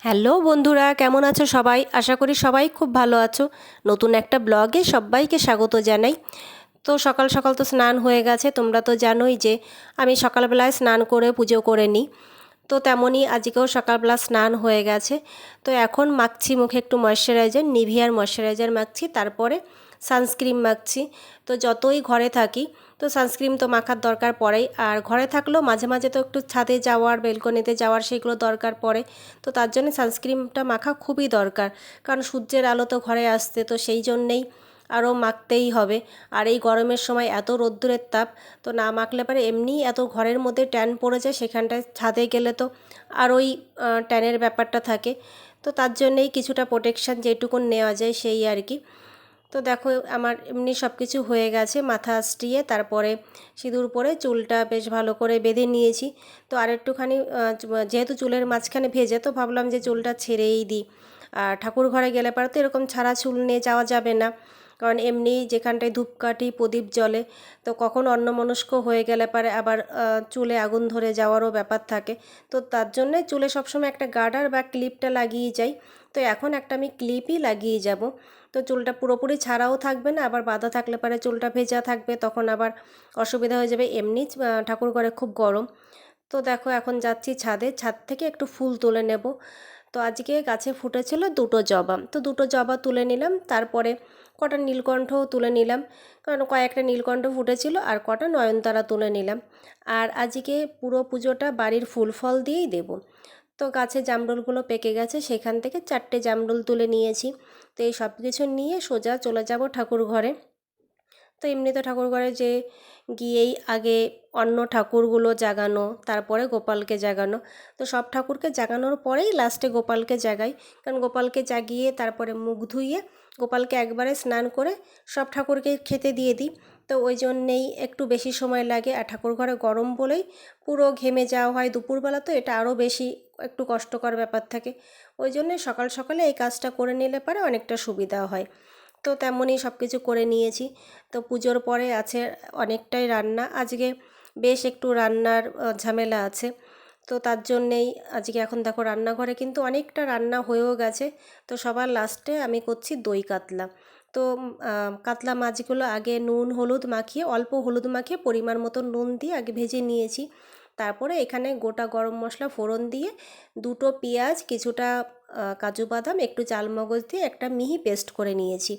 Hello বন্ধুরা, কেমন আছো সবাই? আশা করি সবাই খুব ভালো আছো। নতুন একটা ব্লগে সবাইকে স্বাগত জানাই। তো সকাল সকাল তো স্নান হয়ে গেছে, তোমরা তো জানোই যে আমি সকালবেলায় স্নান করে পুজো করে নিই। তো তেমনই আজকেও সকালবেলা স্নান হয়ে গেছে। তো এখন মাখছি মুখে একটু ময়শ্চারাইজার, নিভিয়ার ময়শ্চারাইজার মাখছি, তারপরে সানস্ক্রিন মাখছি। তো যতই ঘরে থাকি তো সানস্ক্রিন তো মাখার দরকার পড়েই, আর ঘরে থাকলেও মাঝে মাঝে তো একটু ছাদে যাওয়ার, বেলকনিতে যাওয়ার সেগুলো দরকার পড়ে। তো তার জন্য সানস্ক্রিনটা মাখা খুবই দরকার, কারণ সূর্যের আলো তো ঘরে আসতে, তো সেই জন্যেই আরও মাখতেই হবে। আর এই গরমের সময় এত রোদ্দুরের তাপ, তো না মাখলে পারে এমনিই এত ঘরের মধ্যে ট্যান পড়ে যায়, সেখানটায় ছাদে গেলে তো আর ওই ট্যানের ব্যাপারটা থাকে। তো তার জন্যেই কিছুটা প্রোটেকশান যেটুকুন নেওয়া যায় সেই আর কি। তো দেখো আমার এমনি সব কিছু হয়ে গেছে, মাথা আঁচড়িয়ে তারপরে সিঁদুর পরে চুলটা বেশ ভালো করে বেঁধে নিয়েছি। তো আর একটুখানি যেহেতু চুলের মাঝখানে ভেজে, তো ভাবলাম যে চুলটা ছেড়েই দিই। আর ঠাকুর ঘরে গেলে পরে তো এরকম ছাড়া চুল নিয়ে যাওয়া যাবে না, কারণ এমনি যেখানটায় ধূপকাঠি প্রদীপ জ্বলে, তো কখন অন্যমনস্ক হয়ে গেলে পারে আবার চুলে আগুন ধরে যাওয়ারও ব্যাপার থাকে। তো তার জন্যে চুলে সবসময় একটা গার্ডার বা ক্লিপটা লাগিয়ে যাই। তো এখন একটা আমি ক্লিপই লাগিয়ে যাব। তো চুলটা পুরোপুরি ছাড়াও থাকবে না, আবার বাঁধা থাকলে পরে চুলটা ভেজা থাকবে, তখন আবার অসুবিধা হয়ে যাবে। এমনি ঠাকুর ঘরে খুব গরম। তো দেখো এখন যাচ্ছি ছাদে, ছাদ থেকে একটু ফুল তুলে নেব। তো আজকে গাছে ফুটেছিল দুটো জবা, তো দুটো জবা তুলে নিলাম, তারপরে কটা নীলকণ্ঠও তুলে নিলাম, কারণ কয়েকটা নীলকণ্ঠ ফুটেছিল, আর কটা নয়নতারা তুলে নিলাম। আর আজকে পুরো পুজোটা বাড়ির ফুল ফল দিয়েই দেব। তো গাছে জামরুলগুলো পেকে গেছে, সেখান থেকে 4টে জামরুল তুলে নিয়েছি। তো এই সব কিছু নিয়ে সোজা চলে যাব ঠাকুর ঘরে। তো এমনিতে ঠাকুর ঘরে যে গিয়েই আগে অন্য ঠাকুরগুলো জাগানো, তারপরে গোপালকে জাগানো। তো সব ঠাকুরকে জাগানোর পরেই লাস্টে গোপালকে জাগাই, কারণ গোপালকে জাগিয়ে তারপরে মুখ ধুইয়ে গোপালকে একবারে স্নান করে সব ঠাকুরকে খেতে দিয়ে দিই। তো ওই জন্যেই একটু বেশি সময় লাগে, আর ঠাকুর ঘরে গরম বলেই পুরো ঘেমে যাওয়া হয় দুপুরবেলা, তো এটা আরও বেশি একটু কষ্টকর ব্যাপার থাকে। ওই জন্যে সকাল সকালে এই কাজটা করে নিলে পরে অনেকটা সুবিধা হয়। তো তেমনই সব কিছু করে নিয়েছি। তো পুজোর পরে আছে অনেকটাই রান্না আজকে, বেশ একটু রান্নার ঝামেলা আছে। তো তার জন্যেই আজকে এখন দেখো রান্নাঘরে কিন্তু অনেকটা রান্না হয়েও গেছে। তো সবার লাস্টে আমি করছি দই কাতলা। তো কাতলা মাছগুলো আগে নুন হলুদ মাখিয়ে, অল্প হলুদ মাখিয়ে পরিমাণ মতো নুন দিয়ে আগে ভেজে নিয়েছি। তারপরে এখানে গোটা গরম মশলা ফোড়ন দিয়ে, দুটো পেঁয়াজ, কিছুটা কাজু বাদাম, একটু চালমগজ দিয়ে একটা মিহি পেস্ট করে নিয়েছি।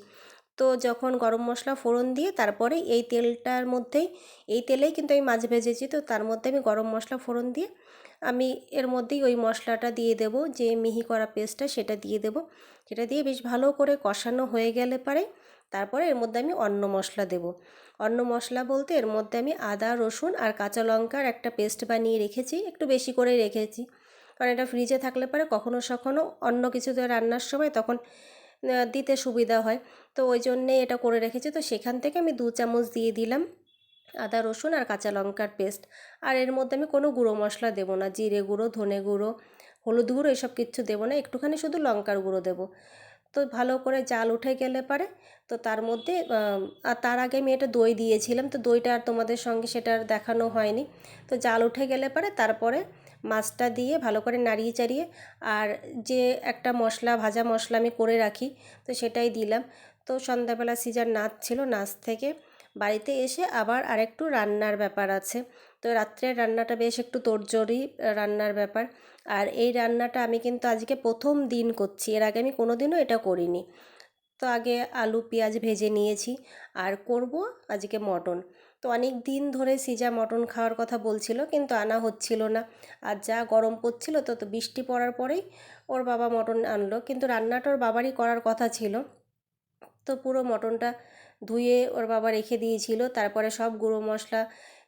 তো যখন গরম মশলা ফোড়ন দিয়ে তারপরে এই তেলটার মধ্যেই, এই তেলেই কিন্তু আমি মাছ ভেজেছি, তো তার মধ্যে আমি গরম মশলা ফোড়ন দিয়ে আমি এর মধ্যেই ওই মশলাটা দিয়ে দেবো, যে মিহি করা পেস্টটা সেটা দিয়ে দেবো। সেটা দিয়ে বেশ ভালো করে কষানো হয়ে গেলে পরে তারপরে এর মধ্যে আমি অন্য মশলা দেবো। অন্য মশলা বলতে এর মধ্যে আমি আদা রসুন আর কাঁচা লঙ্কার একটা পেস্ট বানিয়ে রেখেছি, একটু বেশি করেই রেখেছি, কারণ এটা ফ্রিজে থাকলে পরে কখনো সখনো অন্য কিছুতে রান্নার সময় তখন দিতে সুবিধা হয়। তো ওই জন্যেই এটা করে রেখেছি। তো সেখান থেকে আমি 2 চামচ দিয়ে দিলাম আদা রসুন আর কাঁচা লঙ্কার পেস্ট। আর এর মধ্যে আমি কোনো গুঁড়ো মশলা দেবো না, জিরে গুঁড়ো, ধনে গুঁড়ো, হলুদ গুঁড়ো এসব কিচ্ছু দেবো না, একটুখানি শুধু লঙ্কার গুঁড়ো দেবো। তো ভালো করে জাল উঠে গেলে পারে, তো তার মধ্যে আর তার আগে আমি এটা দই দিয়েছিলাম, তো দইটা আর তোমাদের সঙ্গে সেটা আর দেখানো হয়নি। তো জাল উঠে গেলে পারে তারপরে মাছটা দিয়ে ভালো করে নাড়িয়ে চাড়িয়ে, আর যে একটা মশলা, ভাজা মশলা আমি করে রাখি, তো সেটাই দিলাম। তো সন্ধ্যাবেলা সিজার নাচ ছিল, নাচ থেকে বাড়িতে এসে আবার আরেকটু রান্নার ব্যাপার আছে। তো রাত্রের রান্নাটা বেশ একটু তোড়জোড়ই রান্নার ব্যাপার। আর এই রান্নাটা আমি কিন্তু আজকে প্রথম দিন করছি, এর আগে আমি কোনো দিনও এটা করিনি। তো আগে আলু পেঁয়াজ ভেজে নিয়েছি, আর করব আজকে মটন। তো অনেক দিন ধরে সিজা মটন খাওয়ার কথা বলছিল, কিন্তু আনা হচ্ছিল না। আর যা গরম পড়ছিল, তো বৃষ্টি পড়ার পরেই ওর বাবা মটন আনলো, কিন্তু রান্নাটা ওর বাবারই করার কথা ছিল। তো পুরো মটনটা ধুয়ে ওর বাবা রেখে দিয়েছিল, তারপরে সব গুঁড়ো মশলা,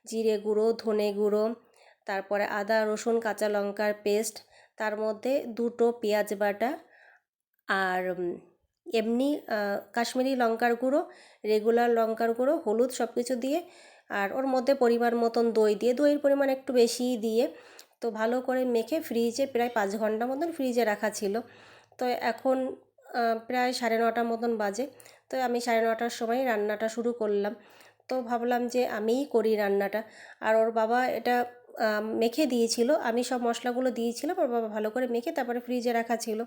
জিরে গুঁড়ো, ধনে গুঁড়ো, তারপরে আদা রসুন কাঁচা লঙ্কার পেস্ট, তার মধ্যে দুটো পেঁয়াজ বাটা, আর এমনি কাশ্মীরি লঙ্কার গুঁড়ো, রেগুলার লঙ্কার গুঁড়ো, হলুদ, সব কিছু দিয়ে, আর ওর মধ্যে পরিমাণ মতন দই দিয়ে, দইয়ের পরিমাণ একটু বেশিই দিয়ে, তো ভালো করে মেখে ফ্রিজে প্রায় 5 ঘন্টা মতন ফ্রিজে রাখা ছিল। তো এখন প্রায় 9:30 মতন বাজে। তো আমি 9:30টার সময় রান্নাটা শুরু করলাম। তো ভাবলাম যে আমিই করি রান্নাটা। আর ওর বাবা এটা মেখে দিয়েছিল, আমি সব মশলাগুলো দিয়েছিলাম আর বাবা ভালো করে মেখে তারপরে ফ্রিজে রাখা ছিল।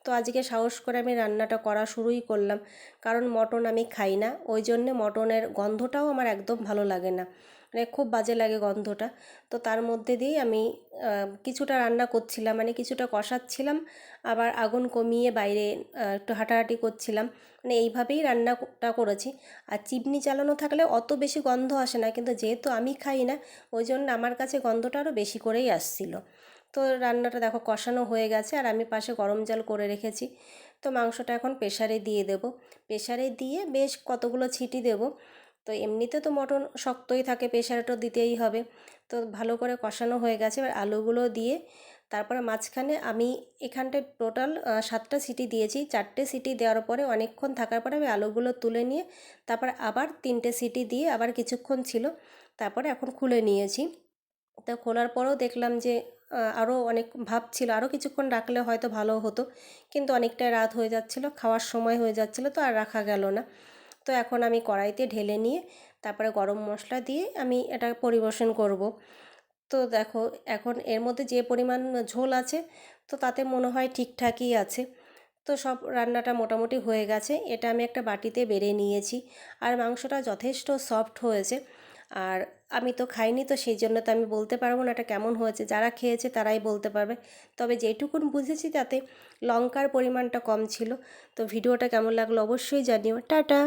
তো আজকে সাহস করে আমি রান্নাটা করা শুরুই করলাম, কারণ মটন আমি খাই না, ওই জন্যে মটনের গন্ধটাও আমার একদম ভালো লাগে না, মানে খুব বাজে লাগে গন্ধটা। তো তার মধ্যে দিয়েই আমি কিছুটা রান্না করছিলাম, মানে কিছুটা কষাচ্ছিলাম, আবার আগুন কমিয়ে বাইরে একটু হাঁটাহাঁটি করছিলাম, মানে এইভাবেই রান্নাটা করেছি। আর চিমনি চালানো থাকলে অত বেশি গন্ধ আসে না, কিন্তু যেহেতু আমি খাই না ওই জন্য আমার কাছে গন্ধটা আরও বেশি করেই আসছিল। তো রান্নাটা দেখো কষানো হয়ে গেছে আর আমি পাশে গরম জল করে রেখেছি। তো মাংসটা এখন প্রেসারে দিয়ে দেব, প্রেসারে দিয়ে বেশ কতগুলো সিটি দেব। তো এমনিতে তো মটন শক্তই থাকে, প্রেসারে তো দিতেই হবে। তো ভালো করে কষানো হয়ে গেছে, এবার আলুগুলো দিয়ে তারপরে মাঝখানে আমি এখানটায় টোটাল 7টা সিটি দিয়েছি। 4টে সিটি দেওয়ার পরে অনেকক্ষণ থাকার পরে আমি আলুগুলো তুলে নিয়ে তারপর আবার 3টে সিটি দিয়ে আবার কিছুক্ষণ ছিল, তারপরে এখন খুলে নিয়েছি। তো খোলার পরেও দেখলাম যে আরও অনেক ভাপ ছিল, আরও কিছুক্ষণ রাখলে হয়তো ভালো হতো, কিন্তু অনেকটাই রাত হয়ে যাচ্ছিলো, খাওয়ার সময় হয়ে যাচ্ছিলো, তো আর রাখা গেল না। তো এখন আমি কড়াইতে ঢেলে নিয়ে তারপরে গরম মশলা দিয়ে আমি এটা পরিবেশন করব। তো দেখো এখন এর মধ্যে যে পরিমাণ ঝোল আছে তো তাতে মনে হয় ঠিকঠাকই আছে। তো সব রান্নাটা মোটামুটি হয়ে গেছে, এটা আমি একটা বাটিতে বেড়ে নিয়েছি। আর মাংসটা যথেষ্ট সফট হয়েছে, আর আমি তো খাইনি তো সেই জন্য তো আমি বলতে পারবো না এটা কেমন হয়েছে, যারা খেয়েছে তারাই বলতে পারবে। তবে যেটুকুন বুঝেছি তাতে লঙ্কার পরিমাণটা কম ছিল। তো ভিডিওটা কেমন লাগলো অবশ্যই জানিও। টাটা।